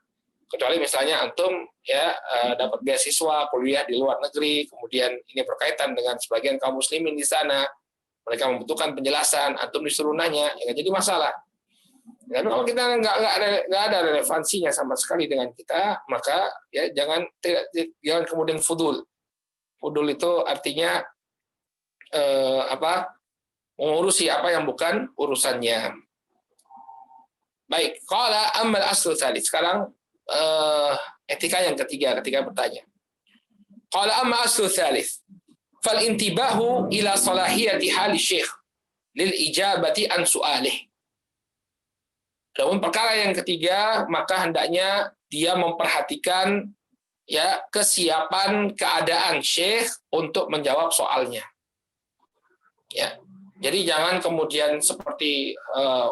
Kecuali misalnya antum ya dapat beasiswa kuliah di luar negeri, kemudian ini berkaitan dengan sebagian kaum muslimin di sana, mereka membutuhkan penjelasan, antum disuruh nanya, ya jadi masalah. Dan kalau kita nggak ada relevansinya sama sekali dengan kita, maka ya jangan kemudian fudul. Fudul itu artinya mengurusi apa yang bukan urusannya. Baik, qala ammal aslu tsalits. Sekarang etika yang ketiga ketika bertanya. Qala amma aslu tsalits. Fal intibahu ila salahiyati hali syekh lil ijabati an su'alih. Namun perkara yang ketiga, maka hendaknya dia memperhatikan ya kesiapan keadaan syekh untuk menjawab soalnya. Ya. Jadi jangan kemudian seperti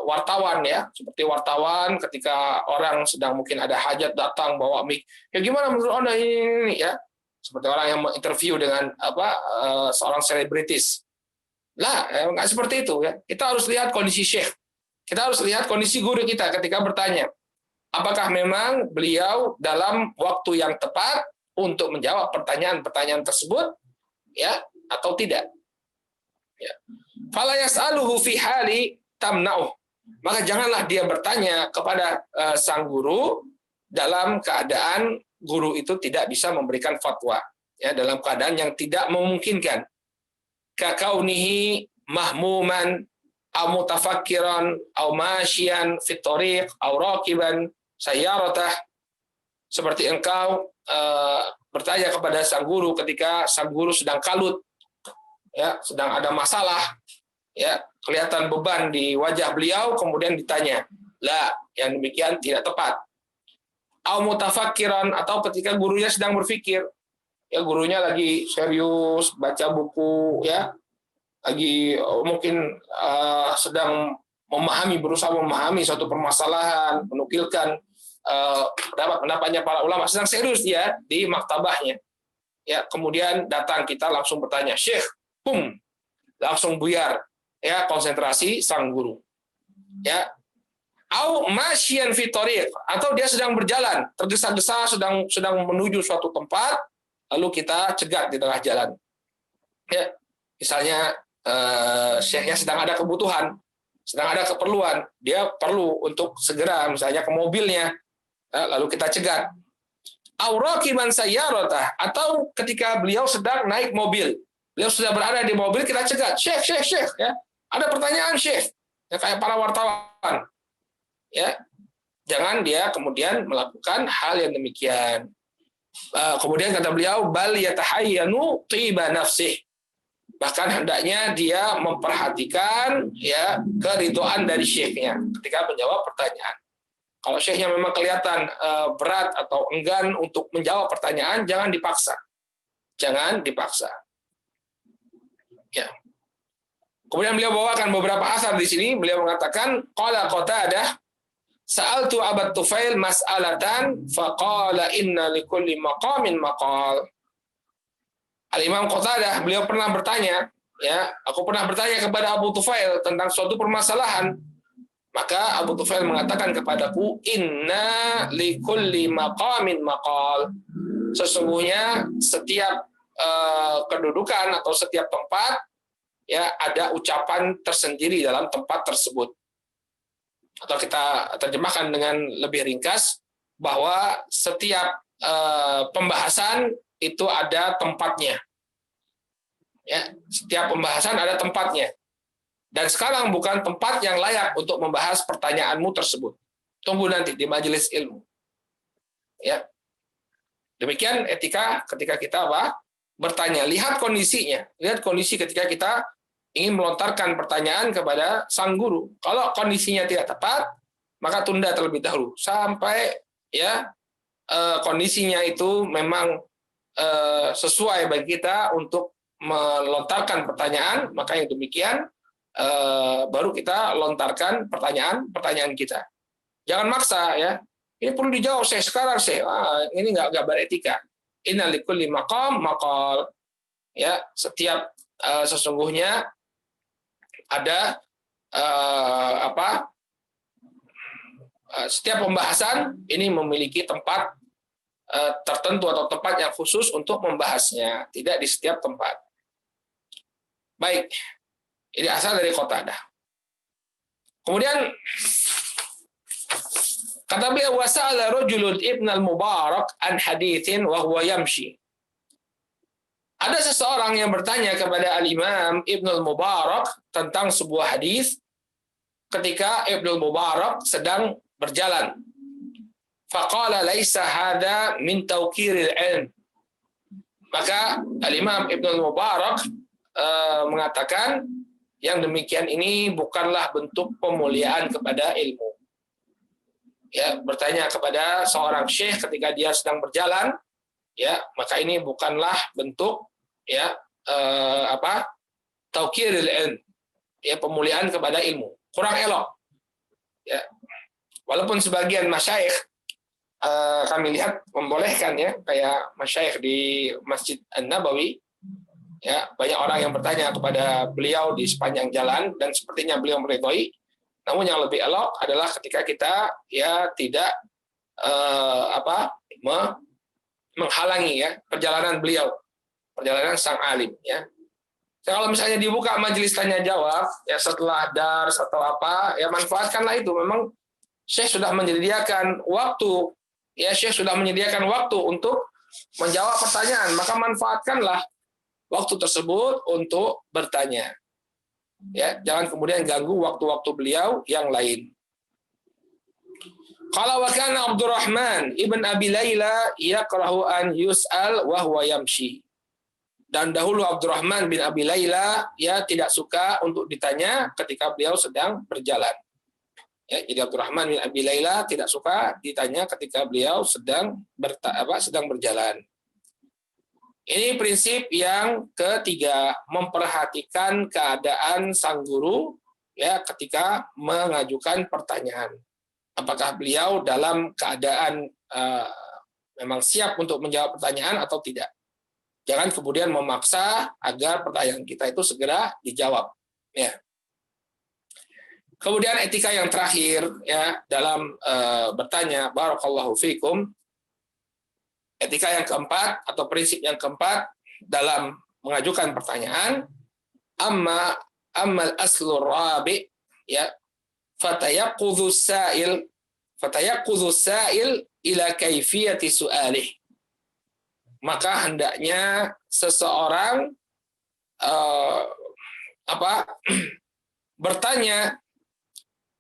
wartawan ya, seperti wartawan ketika orang sedang mungkin ada hajat datang bawa mic. Ya gimana menurut Anda ini ya? Seperti orang yang menginterview dengan seorang selebritis. Lah, nggak seperti itu ya. Kita harus lihat kondisi syekh. Kita harus lihat kondisi guru kita ketika bertanya. Apakah memang beliau dalam waktu yang tepat untuk menjawab pertanyaan-pertanyaan tersebut, ya, atau tidak? Ya. Fala yas'aluhu fi hali tamna'uh. Maka janganlah dia bertanya kepada sang guru dalam keadaan guru itu tidak bisa memberikan fatwa, ya, dalam keadaan yang tidak memungkinkan. Kakaunihi mahmuman aw mutafakkiran aw masyian fit thariq aw raqiban sayyaratah, seperti engkau bertanya kepada sang guru ketika sang guru sedang kalut, ya, sedang ada masalah, ya, kelihatan beban di wajah beliau, kemudian ditanya. Lah, yang demikian tidak tepat. au mutafakkiran, atau ketika gurunya sedang berpikir. Ya, gurunya lagi serius baca buku, ya, lagi mungkin sedang berusaha memahami suatu permasalahan, menukilkan pendapat-pendapatnya para ulama, sedang serius dia di maktabahnya. Ya, kemudian datang kita langsung bertanya, Syekh, langsung buyar, ya, konsentrasi sang guru. Ya, au masyian fi thariq, atau dia sedang berjalan, tergesa-gesa sedang menuju suatu tempat, lalu kita cegat di tengah jalan. Ya, misalnya syekhnya sedang ada kebutuhan, sedang ada keperluan, dia perlu untuk segera misalnya ke mobilnya, lalu kita cegat. Au raqiban sayyaratah, atau ketika beliau sedang naik mobil, beliau sudah berada di mobil, kita cegat, Syekh, ya, ada pertanyaan Syekh, ya, kayak para wartawan. Ya, jangan dia kemudian melakukan hal yang demikian. Kemudian kata beliau, bal yatahayyanu tiba nafsih, bahkan hendaknya dia memperhatikan, ya, keridhaan dari syekhnya ketika menjawab pertanyaan. Kalau syekhnya memang kelihatan berat atau enggan untuk menjawab pertanyaan, jangan dipaksa. Ya. Kemudian beliau bawakan beberapa asar di sini. Beliau mengatakan, qala Qatadah, sa'altu Abat Tufail mas'alatan faqala inna likulli maqamin maqal. Al-Imam Qatadah, beliau pernah bertanya, ya, aku pernah bertanya kepada Abu Tufail tentang suatu permasalahan. Maka Abu Tufail mengatakan kepadaku, inna likulli maqamin maqal. Sesungguhnya setiap kedudukan atau setiap tempat, ya, ada ucapan tersendiri dalam tempat tersebut. Atau kita terjemahkan dengan lebih ringkas, bahwa setiap pembahasan itu ada tempatnya. Ya, setiap pembahasan ada tempatnya. Dan sekarang bukan tempat yang layak untuk membahas pertanyaanmu tersebut. Tunggu nanti di majelis ilmu. Ya. Demikian etika ketika kita bertanya. Lihat kondisinya. Lihat kondisi ketika kita ingin melontarkan pertanyaan kepada sang guru. Kalau kondisinya tidak tepat, maka tunda terlebih dahulu sampai, ya, kondisinya itu memang sesuai bagi kita untuk melontarkan pertanyaan, maka yang demikian baru kita lontarkan pertanyaan kita. Jangan maksa, ya. Ini perlu dijawab saya sekarang, ini nggak beretika. Inna likulli maqam maqal. Ya, setiap sesungguhnya ada setiap pembahasan ini memiliki tempat tertentu atau tempat yang khusus untuk membahasnya, tidak di setiap tempat. Baik, ini asal dari Qatadah. Kemudian kata beliau, wasa'ala rajulun ibn al-Mubarak an haditsin wa huwa yamshi. Ada seseorang yang bertanya kepada Al-Imam Ibn al-Mubarak tentang sebuah hadis ketika Ibn al-Mubarak sedang berjalan. Faqala laisa hadha min tawqiril ilm. Maka Al-Imam Ibn al-Mubarak mengatakan, yang demikian ini bukanlah bentuk pemuliaan kepada ilmu. Ya, bertanya kepada seorang syekh ketika dia sedang berjalan, ya, maka ini bukanlah bentuk, ya, tauqiril ilm, ya, pemuliaan kepada ilmu, kurang elok. Ya, walaupun sebagian masyayikh kami lihat membolehkan, ya, kayak masyayikh di Masjid An-Nabawi, ya, banyak orang yang bertanya kepada beliau di sepanjang jalan dan sepertinya beliau meridhoi. Namun yang lebih elok adalah ketika kita, ya, tidak menghalangi, ya, perjalanan beliau, perjalanan sang alim, ya. Kalau misalnya dibuka majelis tanya jawab, ya, setelah dars atau apa, ya, manfaatkanlah itu. Memang Syekh sudah menyediakan waktu, ya, Syekh sudah menyediakan waktu untuk menjawab pertanyaan, maka manfaatkanlah waktu tersebut untuk bertanya. Ya, jangan kemudian ganggu waktu-waktu beliau yang lain. Qala wa kana Abdurrahman ibn Abi Layla yakrahu an yus'al wa huwa yamshi. Dan dahulu Abdurrahman bin Abi Layla, ya, tidak suka untuk ditanya ketika beliau sedang berjalan. Ya, jadi Abdurrahman bin Abi Laila tidak suka ditanya ketika beliau sedang berjalan. Ini prinsip yang ketiga, memperhatikan keadaan sang guru ya ketika mengajukan pertanyaan. Apakah beliau dalam keadaan memang siap untuk menjawab pertanyaan atau tidak. Jangan kemudian memaksa agar pertanyaan kita itu segera dijawab. Ya. Kemudian etika yang terakhir ya dalam bertanya, barakallahu fikum. Etika yang keempat atau prinsip yang keempat dalam mengajukan pertanyaan, amal aslur rabi ya fatayaqudhu sa'il ila kaifiyati su'alih. Maka hendaknya seseorang bertanya,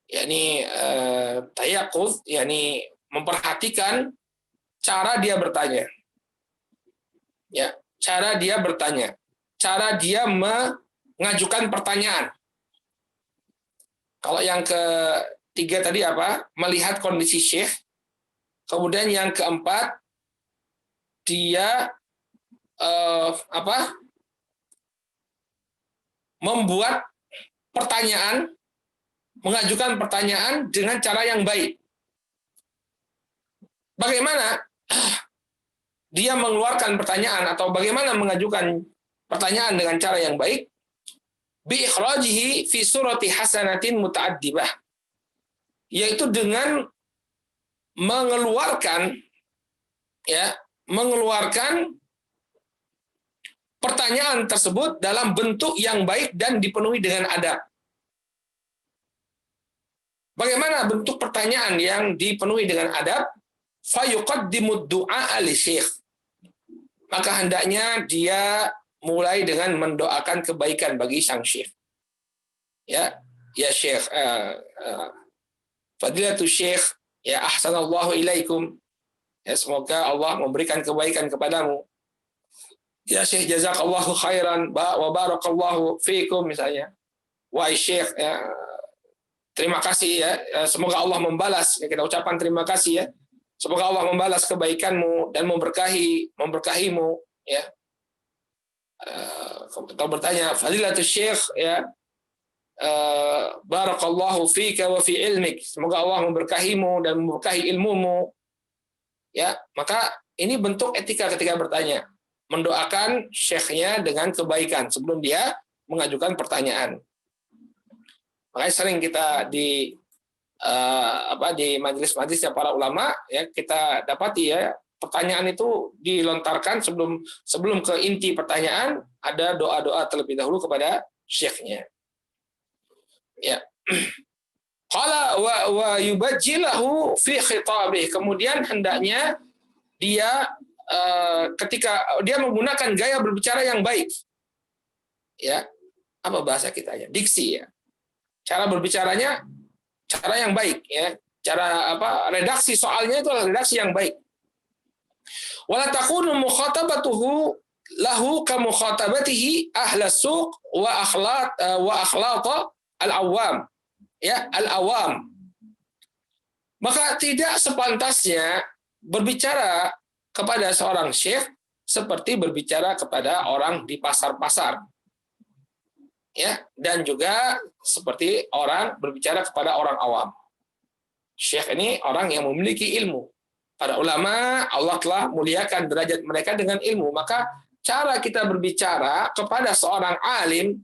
yakni tayaqudz, yakni memperhatikan cara dia bertanya. Ya, cara dia bertanya, cara dia mengajukan pertanyaan. Kalau yang ketiga tadi apa? Melihat kondisi syekh. Kemudian yang keempat, dia membuat pertanyaan, mengajukan pertanyaan dengan cara yang baik. Bagaimana dia mengeluarkan pertanyaan atau bagaimana mengajukan pertanyaan dengan cara yang baik? Bi ikhrajihi fi surati hasanatin muta'addibah. Yaitu dengan mengeluarkan pertanyaan tersebut dalam bentuk yang baik dan dipenuhi dengan adab. Bagaimana bentuk pertanyaan yang dipenuhi dengan adab? Fayuqaddimud du'a li syekh. Maka hendaknya dia mulai dengan mendoakan kebaikan bagi sang syekh. Ya syekh, fadilatul syekh, ya ahsanallahu ilaikum. Ya, semoga Allah memberikan kebaikan kepadamu. Ya syekh, jazakallahu khairan wa barakallahu fiikum misalnya. Wahai syekh, ya, terima kasih ya. Semoga Allah membalas. Ya, kita ucapkan terima kasih ya. Semoga Allah membalas kebaikanmu dan memberkahimu ya. Kita bertanya, fadilatul syekh ya, barakallahu fika wa fi ilmik. Semoga Allah memberkahimu dan memberkahi ilmumu. Ya, maka ini bentuk etika ketika bertanya. Mendoakan syekhnya dengan kebaikan sebelum dia mengajukan pertanyaan. Makanya sering kita di majelis-majelisnya para ulama ya kita dapati ya pertanyaan itu dilontarkan sebelum ke inti pertanyaan ada doa-doa terlebih dahulu kepada syekhnya. Ya. Qala wa yubajjilahu fi khitabih. Kemudian hendaknya dia ketika dia menggunakan gaya berbicara yang baik. Ya. Apa bahasa kita ya? Diksi ya. Cara berbicaranya cara yang baik ya. Cara redaksi soalnya itu adalah redaksi yang baik. Wala takunu mukhatabatuhu lahu ka mukhatabatihi ahlas suq wa akhlaq al-awwam. Ya, al-awam. Maka tidak sepantasnya berbicara kepada seorang syekh seperti berbicara kepada orang di pasar-pasar. Ya, dan juga seperti orang berbicara kepada orang awam. Syekh ini orang yang memiliki ilmu. Para ulama Allah telah muliakan derajat mereka dengan ilmu. Maka cara kita berbicara kepada seorang alim,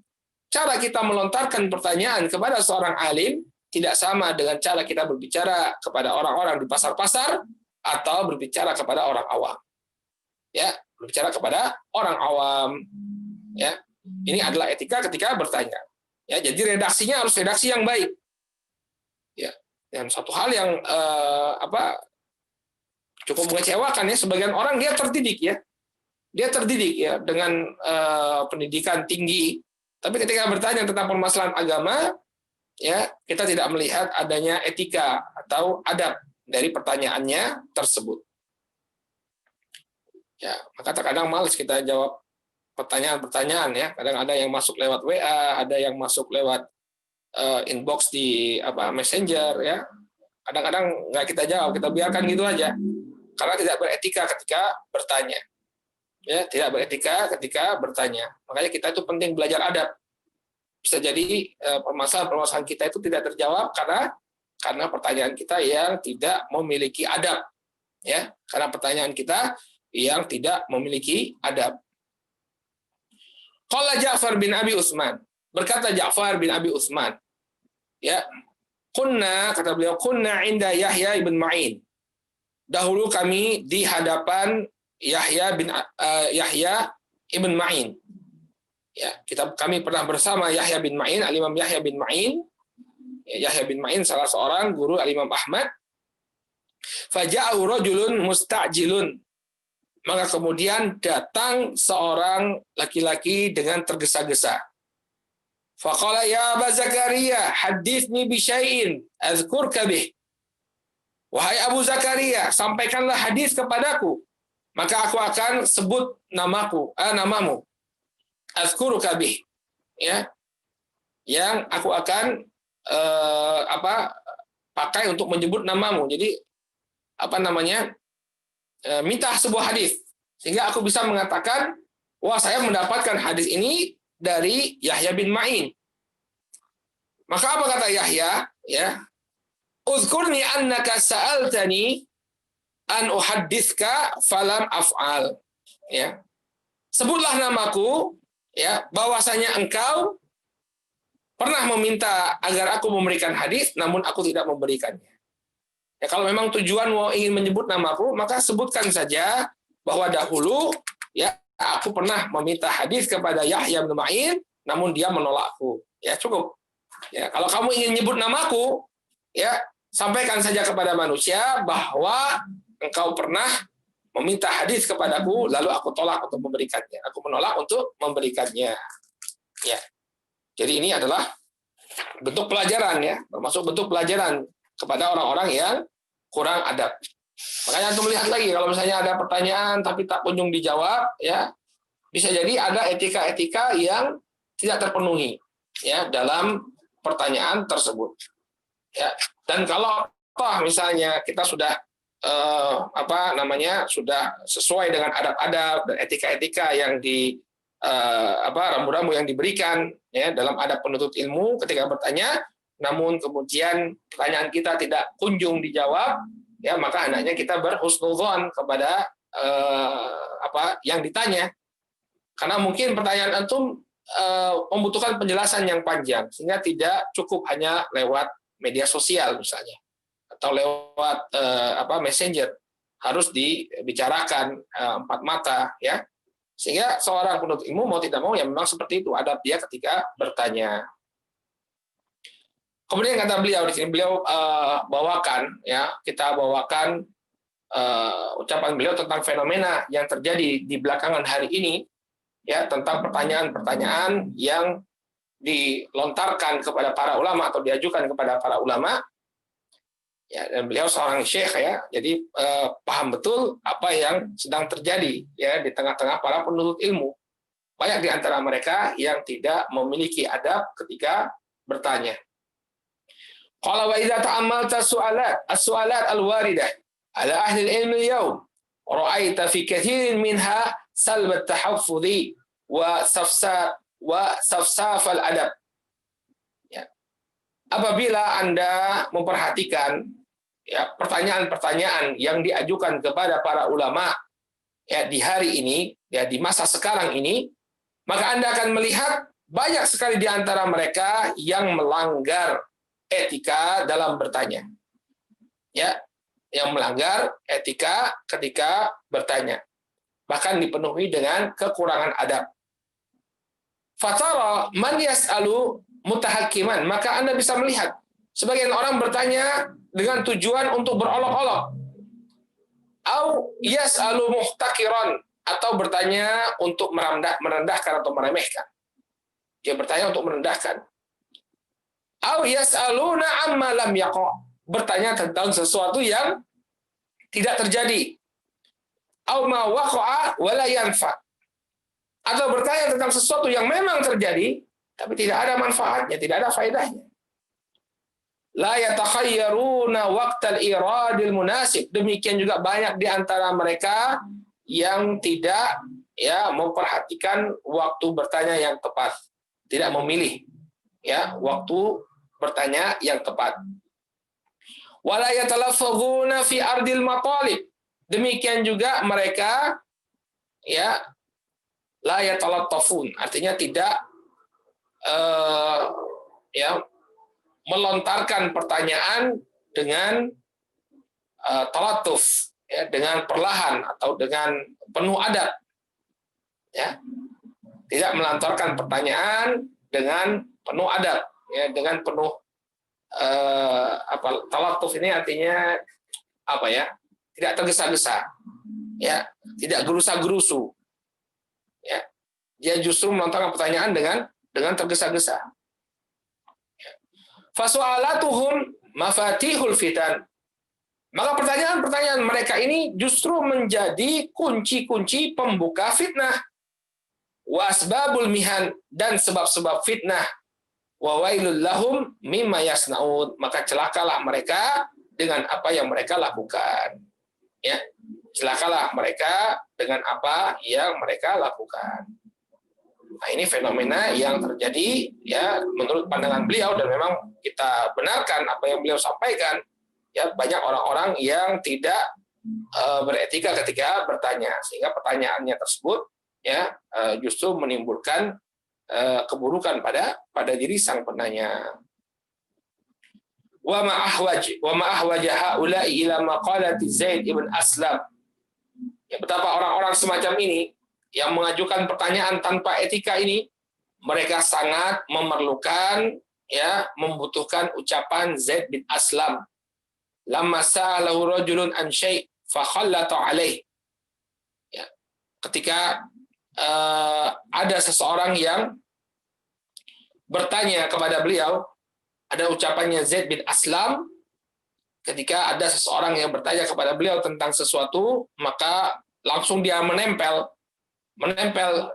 cara kita melontarkan pertanyaan kepada seorang alim tidak sama dengan cara kita berbicara kepada orang-orang di pasar-pasar atau berbicara kepada orang awam. Ya, berbicara kepada orang awam. Ya, ini adalah etika ketika bertanya. Ya, jadi redaksinya harus redaksi yang baik. Ya, dan satu hal yang cukup mengecewakan ya, sebagian orang dia terdidik ya dengan pendidikan tinggi, tapi ketika bertanya tentang permasalahan agama ya kita tidak melihat adanya etika atau adab dari pertanyaannya tersebut. Ya, maka terkadang malas kita jawab pertanyaan-pertanyaan ya. Kadang ada yang masuk lewat WA, ada yang masuk lewat inbox di Messenger ya. Kadang-kadang nggak kita jawab, kita biarkan gitu aja. Karena tidak beretika ketika bertanya. Ya, tidak beretika ketika bertanya. Makanya kita itu penting belajar adab. Bisa jadi permasalahan kita itu tidak terjawab karena pertanyaan kita yang tidak memiliki adab. Ya, karena pertanyaan kita yang tidak memiliki adab. Qala Ja'far bin Abi Utsman, berkata Ja'far bin Abi Utsman, ya, kata beliau, kunna inda Yahya ibn Ma'in. Dahulu kami di hadapan Yahya ibn Ma'in. Ya, kami pernah bersama Yahya bin Ma'in, Al-Imam Yahya bin Ma'in. Ya, Yahya bin Ma'in salah seorang guru Al-Imam Ahmad. Faja'u rajulun musta'jilun. Maka kemudian datang seorang laki-laki dengan tergesa-gesa. Faqala ya Aba Zakaria, hadithni bi syai'in azkurka bih. Wahai Abu Zakaria, sampaikanlah hadis kepadaku, maka aku akan sebut namamu. Azkuruka bih. Ya. Yang aku akan pakai untuk menyebut namamu. Jadi minta sebuah hadis sehingga aku bisa mengatakan, wah, saya mendapatkan hadis ini dari Yahya bin Ma'in. Maka apa kata Yahya? Ya, uzkurni annaka sa'altani an uhadditska falam af'al. Ya, sebutlah namaku, ya, bahwasanya engkau pernah meminta agar aku memberikan hadis, namun aku tidak memberikannya. Ya, kalau memang tujuan ingin menyebut namaku, maka sebutkan saja bahwa dahulu ya aku pernah meminta hadis kepada Yahya bin Ma'in, namun dia menolakku. Ya, cukup. Ya, kalau kamu ingin menyebut namaku, ya sampaikan saja kepada manusia bahwa engkau pernah meminta hadis kepadaku, lalu aku tolak untuk memberikannya. Aku menolak untuk memberikannya. Ya. Jadi ini adalah bentuk pelajaran, ya, termasuk bentuk pelajaran kepada orang-orang yang kurang adab. Makanya antum lihat lagi, kalau misalnya ada pertanyaan tapi tak kunjung dijawab, ya bisa jadi ada etika-etika yang tidak terpenuhi, ya, dalam pertanyaan tersebut. Ya. Dan kalau misalnya kita sudah sudah sesuai dengan adab-adab dan etika-etika yang rambu-rambu yang diberikan, ya, dalam adab penuntut ilmu ketika bertanya, namun kemudian pertanyaan kita tidak kunjung dijawab, ya, maka hendaknya kita berhusnudzon kepada yang ditanya, karena mungkin pertanyaan antum membutuhkan penjelasan yang panjang, sehingga tidak cukup hanya lewat media sosial misalnya atau lewat messenger, harus dibicarakan empat mata, ya, sehingga seorang penuntut ilmu mau tidak mau ya memang seperti itu adab dia ketika bertanya. Kemudian kata beliau di sini, beliau kita bawakan ucapan beliau tentang fenomena yang terjadi di belakangan hari ini, ya, tentang pertanyaan-pertanyaan yang dilontarkan kepada para ulama atau diajukan kepada para ulama. Ya, dan beliau seorang syekh, ya, jadi paham betul apa yang sedang terjadi, ya, di tengah-tengah para penuntut ilmu. Banyak di antara mereka yang tidak memiliki adab ketika bertanya. Qala wa idza ta'ammalta as-su'alat al-waridah ala ahli al-ilm al-yawm ra'aita fi kathirin minha salb at-tahaffudhi wa safsaf al-adab. Ya. Apabila Anda memperhatikan, ya, pertanyaan-pertanyaan yang diajukan kepada para ulama, ya, di hari ini, ya, di masa sekarang ini, maka Anda akan melihat banyak sekali di antara mereka yang melanggar etika dalam bertanya, ya, yang melanggar etika ketika bertanya, bahkan dipenuhi dengan kekurangan adab. Fatara man yas'alu mutahakkiman, maka Anda bisa melihat sebagian orang bertanya dengan tujuan untuk berolok-olok, au yas'alu muhtakiran, atau bertanya untuk merendahkan atau meremehkan. Dia bertanya untuk merendahkan. Au yas'aluna amma lam yaqa, bertanya tentang sesuatu yang tidak terjadi. Au ma waqa'a wa la yanfa, atau bertanya tentang sesuatu yang memang terjadi tapi tidak ada manfaatnya, tidak ada faedahnya. La yatakhayyaruna waqtal iradil munasib. Demikian juga banyak di antara mereka yang tidak ya memperhatikan waktu bertanya yang tepat, tidak memilih ya waktu bertanya yang tepat. Wala yatalaffazuna fi ardil matalib. Demikian juga mereka ya la yatalattafun, artinya tidak ya melontarkan pertanyaan dengan talatuf, ya, dengan perlahan atau dengan penuh adab, ya, tidak melontarkan pertanyaan dengan penuh adab, ya, dengan penuh talatuf ini artinya apa ya? Tidak tergesa-gesa, ya, tidak gerusa-gerusu, ya. Dia justru melontarkan pertanyaan dengan tergesa-gesa. Fasu'alatuhum mafatihul fitan. Maka pertanyaan-pertanyaan mereka ini justru menjadi kunci-kunci pembuka fitnah. Wa asbabul mihan, dan sebab-sebab fitnah. Wa wailul lahum mimma yasnaun. Maka celakalah mereka dengan apa yang mereka lakukan. Ya, celakalah mereka dengan apa yang mereka lakukan. Nah, ini fenomena yang terjadi ya menurut pandangan beliau, dan memang kita benarkan apa yang beliau sampaikan. Ya, banyak orang-orang yang tidak beretika ketika bertanya, sehingga pertanyaannya tersebut ya justru menimbulkan keburukan pada diri sang penanya. Wa ma ahwaj haula'i ila maqalati Zaid ibn Aslam. Ya, betapa orang-orang semacam ini yang mengajukan pertanyaan tanpa etika ini, mereka sangat memerlukan ya membutuhkan ucapan Zaid bin Aslam. Lamma sa'alahu rajulun an syai' fa khallata alaih. Ya, ketika ada seseorang yang bertanya kepada beliau, ada ucapannya Zaid bin Aslam, ketika ada seseorang yang bertanya kepada beliau tentang sesuatu, maka langsung dia menempel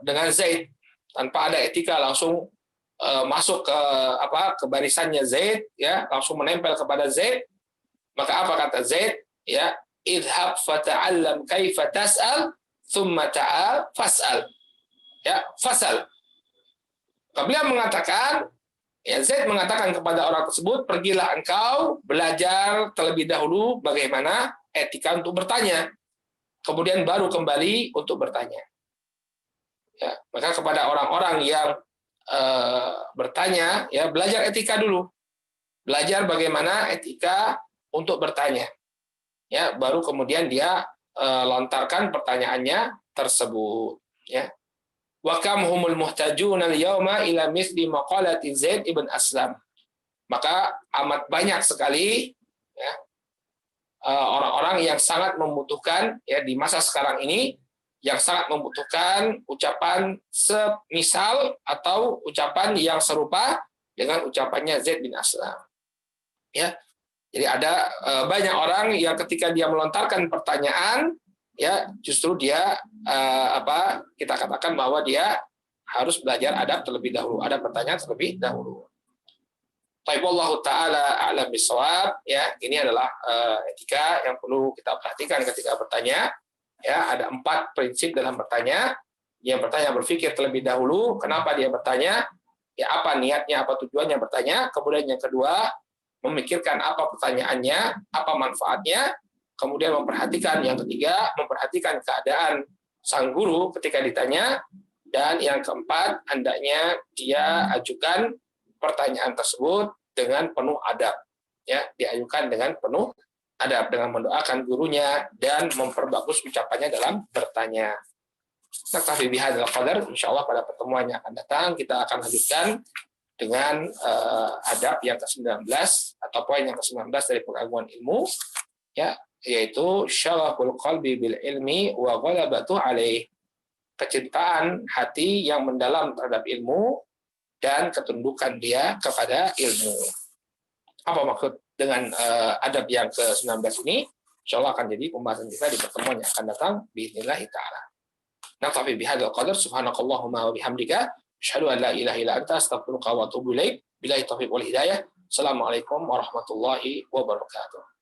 dengan Zaid tanpa ada etika, langsung masuk ke barisannya Zaid, ya, langsung menempel kepada Zaid. Maka apa kata Zaid? Ya, idhab fata'allam kaifa tas'al thumma ta'al fas'al. Ya, fasal. Beliau mengatakan, ya, Zaid mengatakan kepada orang tersebut, pergilah engkau belajar terlebih dahulu bagaimana etika untuk bertanya, kemudian baru kembali untuk bertanya. Ya, maka kepada orang-orang yang bertanya, ya, belajar etika dulu, belajar bagaimana etika untuk bertanya, ya, baru kemudian dia lontarkan pertanyaannya tersebut. Ya. Wa kam humul muhtajun al-yawma ila mithli maqalati Zaid ibn Aslam. Maka amat banyak sekali ya orang-orang yang sangat membutuhkan, ya, di masa sekarang ini, yang sangat membutuhkan ucapan semisal atau ucapan yang serupa dengan ucapannya Zaid bin Aslam. Ya. Jadi ada banyak orang yang ketika dia melontarkan pertanyaan, ya, justru dia kita katakan bahwa dia harus belajar adab terlebih dahulu, ada pertanyaan terlebih dahulu. Wallahu taala a'lam bishawab. Ya, ini adalah etika yang perlu kita perhatikan ketika bertanya. Ya, ada 4 prinsip dalam bertanya. Yang bertanya berpikir terlebih dahulu, kenapa dia bertanya? Ya, apa niatnya, apa tujuannya bertanya? Kemudian yang kedua, memikirkan apa pertanyaannya, apa manfaatnya. Kemudian memperhatikan, yang ketiga, memperhatikan keadaan sang guru ketika ditanya. Dan yang keempat, hendaknya dia ajukan pertanyaan tersebut dengan penuh adab. Ya, diajukan dengan penuh adab, dengan mendoakan gurunya dan memperbagus ucapannya dalam bertanya. Naktafi bihadzal qadar. Insyaallah pada pertemuan yang akan datang kita akan lanjutkan dengan adab yang ke-19 atau poin yang ke-19 dari pengagungan ilmu, ya, yaitu syaraful qalbi bil ilmi wa ghalabatu alaih. Kecintaan hati yang mendalam terhadap ilmu dan ketundukan dia kepada ilmu. Apa maksud dengan adab yang ke-19 ini? Insyaallah akan jadi pembahasan kita di pertemuan yang akan datang biidznillah taala. Naktafi bihadzal qadar. Subhanakallahumma wa bihamdika asyhadu an la ilaha illa anta astaghfiruka wa atubu ilaik. Billahi taufiq wal hidayah. Assalamualaikum warahmatullahi wabarakatuh.